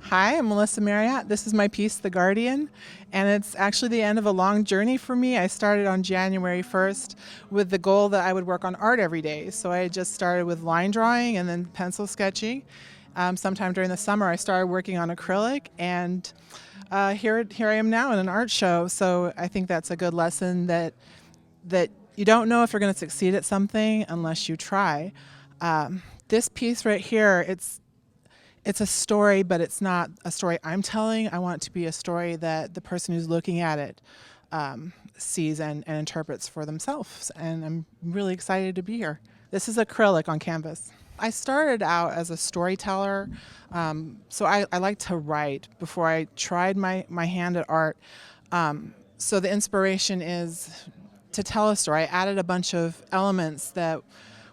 Hi, I'm Melissa Marriott. This is my piece, The Guardian, and it's actually the end of a long journey for me. I started on January 1st with the goal that I would work on art every day. So I just started with line drawing and then pencil sketching. Sometime during the summer, I started working on acrylic, and here I am now in an art show. So I think that's a good lesson that you don't know if you're going to succeed at something unless you try. This piece right here, it's a story, but it's not a story I'm telling. I want it to be a story that the person who's looking at it sees and interprets for themselves. And I'm really excited to be here. This is acrylic on canvas. I started out as a storyteller, so I like to write before I tried my hand at art. So the inspiration is to tell a story. I added a bunch of elements that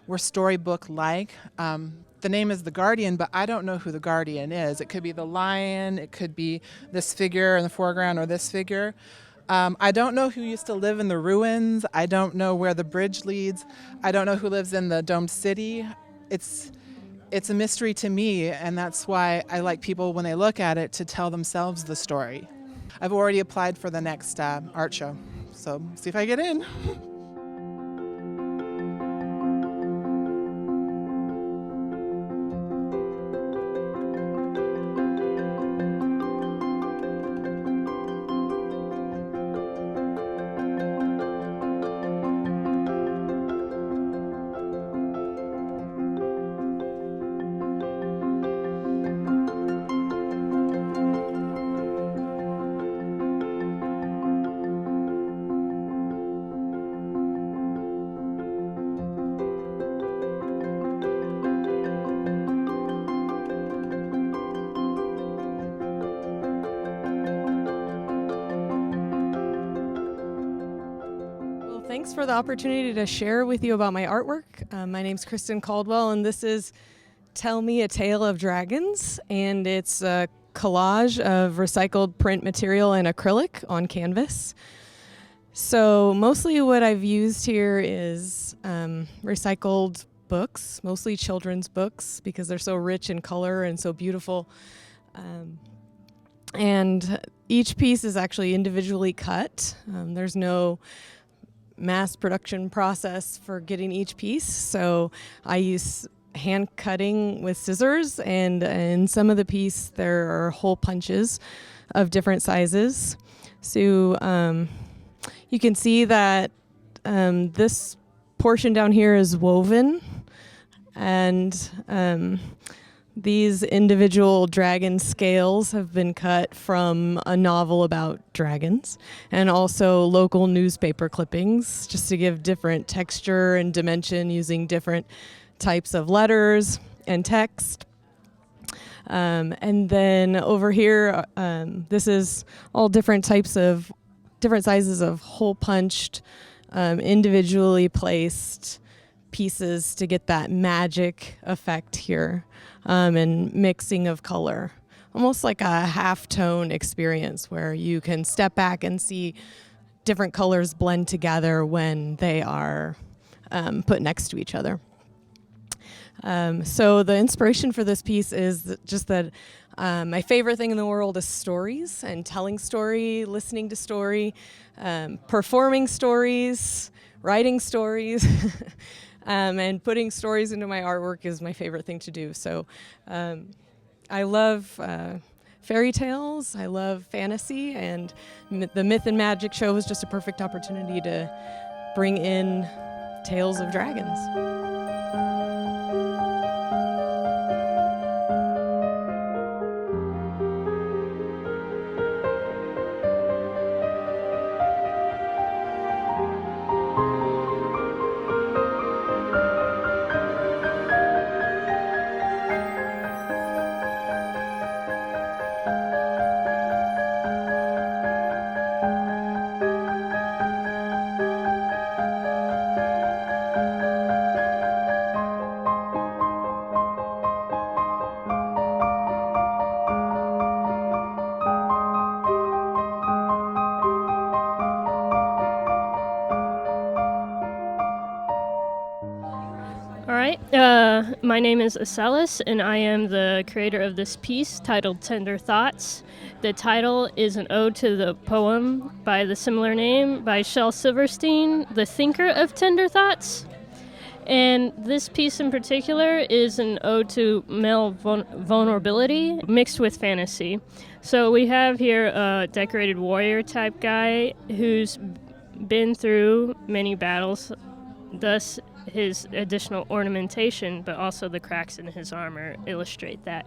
were storybook-like. The name is The Guardian, but I don't know who the guardian is. It could be the lion, it could be this figure in the foreground or this figure. I don't know who used to live in the ruins. I don't know where the bridge leads. I don't know who lives in the domed city. It's a mystery to me, and that's why I like people, when they look at it, to tell themselves the story. I've already applied for the next art show, so see if I get in. Thanks for the opportunity to share with you about my artwork. My name's Kristen Caldwell, and this is Tell Me a Tale of Dragons, and it's a collage of recycled print material and acrylic on canvas. So mostly what I've used here is recycled books, mostly children's books, because they're so rich in color and so beautiful. And each piece is actually individually cut. There's no mass production process for getting each piece, so I use hand cutting with scissors, and in some of the piece there are hole punches of different sizes. So you can see that this portion down here is woven, and these individual dragon scales have been cut from a novel about dragons, and also local newspaper clippings, just to give different texture and dimension using different types of letters and text. And then over here, this is all different sizes of hole punched, individually placed pieces to get that magic effect here, and mixing of color, almost like a half-tone experience where you can step back and see different colors blend together when they are put next to each other. So the inspiration for this piece is just that my favorite thing in the world is stories, and telling story, listening to story, performing stories, writing stories. And putting stories into my artwork is my favorite thing to do. So I love fairy tales, I love fantasy, and the Myth and Magic show was just a perfect opportunity to bring in tales of dragons. My name is Aselis, and I am the creator of this piece titled Tender Thoughts. The title is an ode to the poem by the similar name by Shel Silverstein, the thinker of Tender Thoughts. And this piece in particular is an ode to male vulnerability mixed with fantasy. So we have here a decorated warrior type guy who's been through many battles, thus his additional ornamentation, but also the cracks in his armor illustrate that.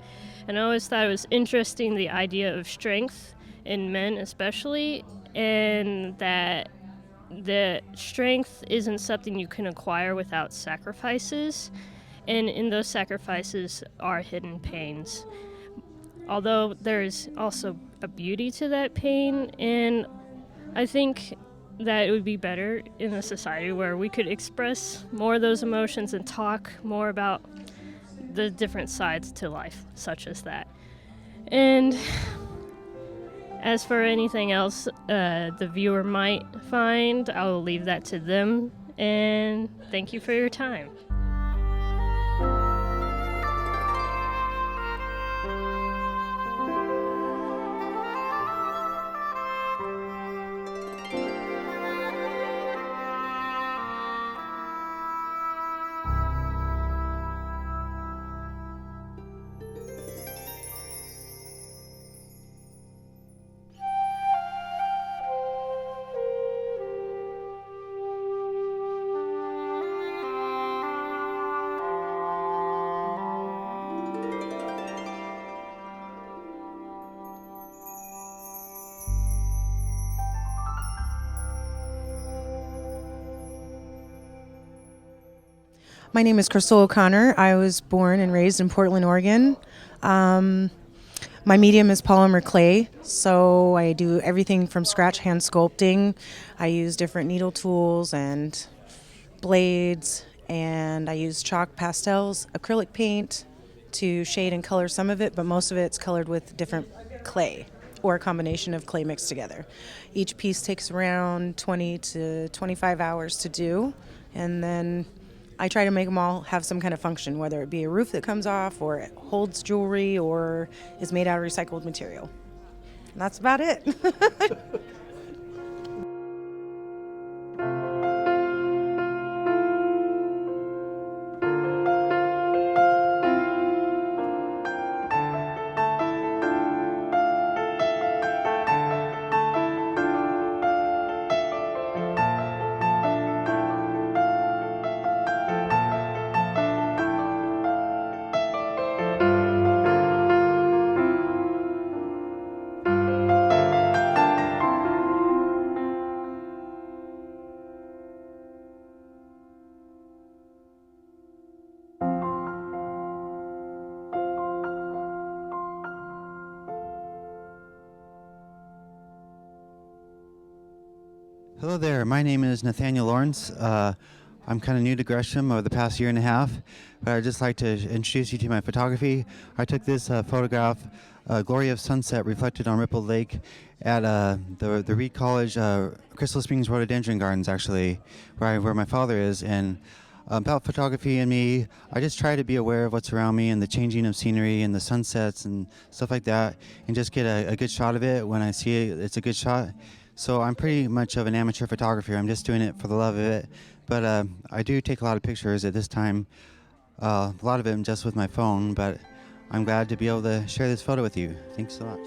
And I always thought it was interesting, the idea of strength in men especially, and that the strength isn't something you can acquire without sacrifices, and in those sacrifices are hidden pains. Although there's also a beauty to that pain, and I think that it would be better in a society where we could express more of those emotions and talk more about the different sides to life, such as that. And as for anything else the viewer might find, I will leave that to them. And thank you for your time. My name is Crystal O'Connor. I was born and raised in Portland, Oregon. My medium is polymer clay, so I do everything from scratch hand sculpting. I use different needle tools and blades, and I use chalk, pastels, acrylic paint to shade and color some of it, but most of it's colored with different clay or a combination of clay mixed together. Each piece takes around 20 to 25 hours to do, and then I try to make them all have some kind of function, whether it be a roof that comes off or it holds jewelry or is made out of recycled material. And that's about it. Hello there, my name is Nathaniel Lawrence. I'm kind of new to Gresham over the past year and a half, but I'd just like to introduce you to my photography. I took this photograph, Glory of Sunset reflected on Rippled Lake at the Reed College Crystal Springs Rhododendron Gardens, actually, where my father is. And about photography and me, I just try to be aware of what's around me and the changing of scenery and the sunsets and stuff like that, and just get a good shot of it. When I see it, it's a good shot. So I'm pretty much of an amateur photographer. I'm just doing it for the love of it. But I do take a lot of pictures at this time, a lot of them just with my phone, but I'm glad to be able to share this photo with you. Thanks so much.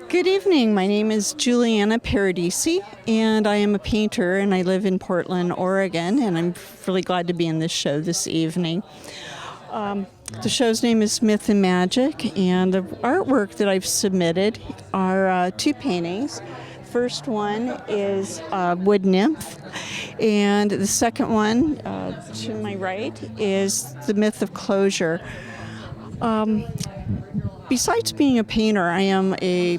Good evening. My name is Juliana Paradisi, and I am a painter, and I live in Portland, Oregon, and I'm really glad to be in this show this evening. The show's name is Myth and Magic, and the artwork that I've submitted are 2 paintings. First one is Wood Nymph, and the second one, to my right, is The Myth of Closure. Besides being a painter, I am a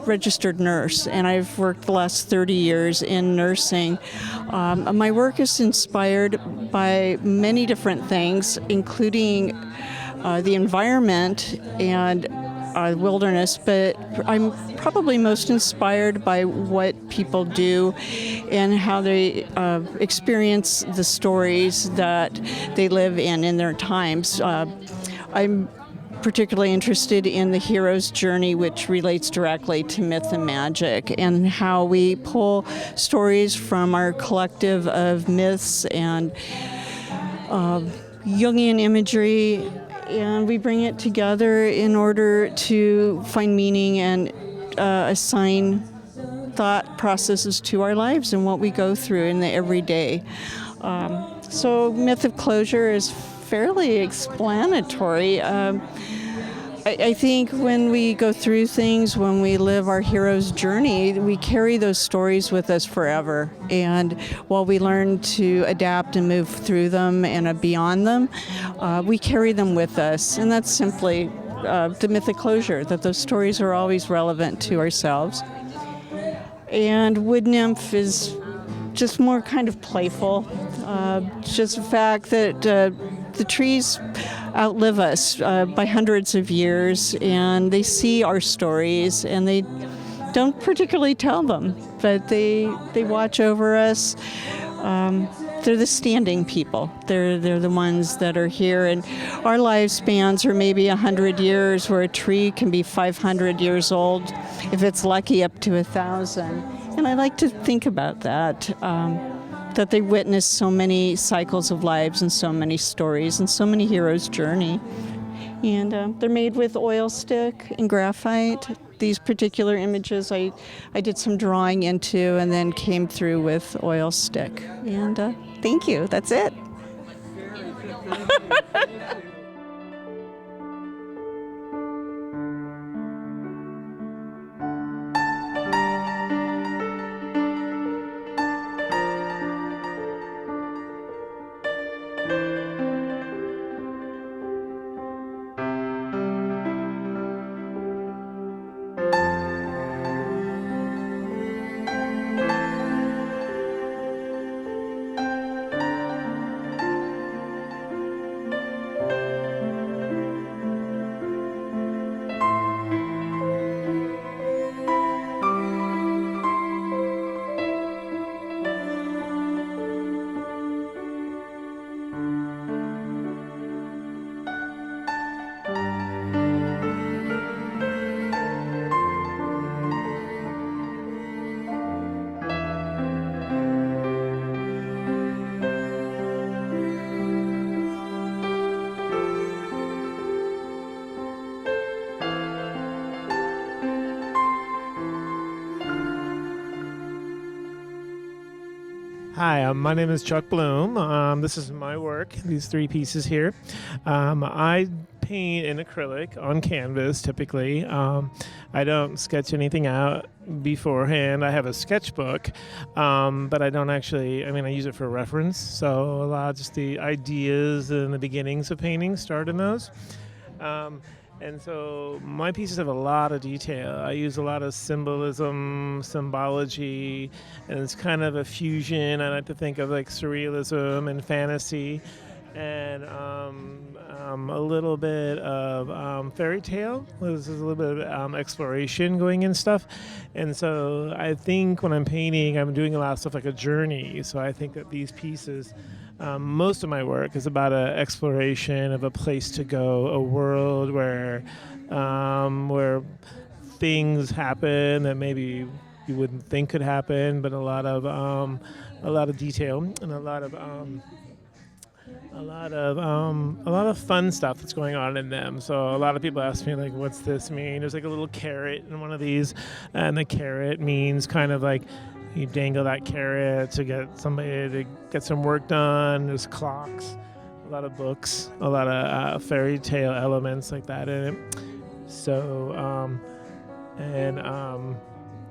registered nurse, and I've worked the last 30 years in nursing. My work is inspired by many different things, including the environment and wilderness, but I'm probably most inspired by what people do and how they experience the stories that they live in their times. I'm particularly interested in the hero's journey, which relates directly to myth and magic, and how we pull stories from our collective of myths and Jungian imagery, and we bring it together in order to find meaning and assign thought processes to our lives and what we go through in the everyday. So Myth of Closure is fairly explanatory. I think when we go through things, when we live our hero's journey, we carry those stories with us forever. And while we learn to adapt and move through them and beyond them, we carry them with us. And that's simply the myth of closure, that those stories are always relevant to ourselves. And Wood Nymph is just more kind of playful. Just the fact that the trees outlive us by hundreds of years, and they see our stories, and they don't particularly tell them, but they watch over us. They're the standing people. They're the ones that are here, and our lifespans are maybe 100 years, where a tree can be 500 years old, if it's lucky, up to 1,000. And I like to think about that. That they witness so many cycles of lives and so many stories and so many heroes' journey. And they're made with oil stick and graphite. These particular images I did some drawing into and then came through with oil stick. And thank you, that's it. Hi, my name is Chuck Bloom. This is my work, these 3 pieces here. I paint in acrylic on canvas, typically. I don't sketch anything out beforehand. I have a sketchbook, but I don't actually, I use it for reference. So a lot of just the ideas and the beginnings of painting start in those. And so my pieces have a lot of detail. I use a lot of symbolism, symbology, and it's kind of a fusion. I like to think of like surrealism and fantasy, and a little bit of fairy tale. This is a little bit of exploration going in stuff. And so I think when I'm painting, I'm doing a lot of stuff like a journey. So I think that these pieces, most of my work is about an exploration of a place to go, a world where things happen that maybe you wouldn't think could happen, but a lot of detail and a lot of fun stuff that's going on in them. So a lot of people ask me, like, what's this mean? There's like a little carrot in one of these, and the carrot means kind of like you dangle that carrot to get somebody to get some work done. There's clocks books, a lot of fairy tale elements like that in it. So,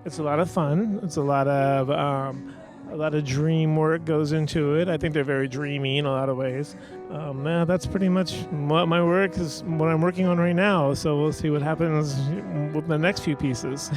it's a lot of fun. It's a lot of dream work goes into it. I think they're very dreamy in a lot of ways. Yeah, that's pretty much what my work is, what I'm working on right now. So we'll see what happens with the next few pieces.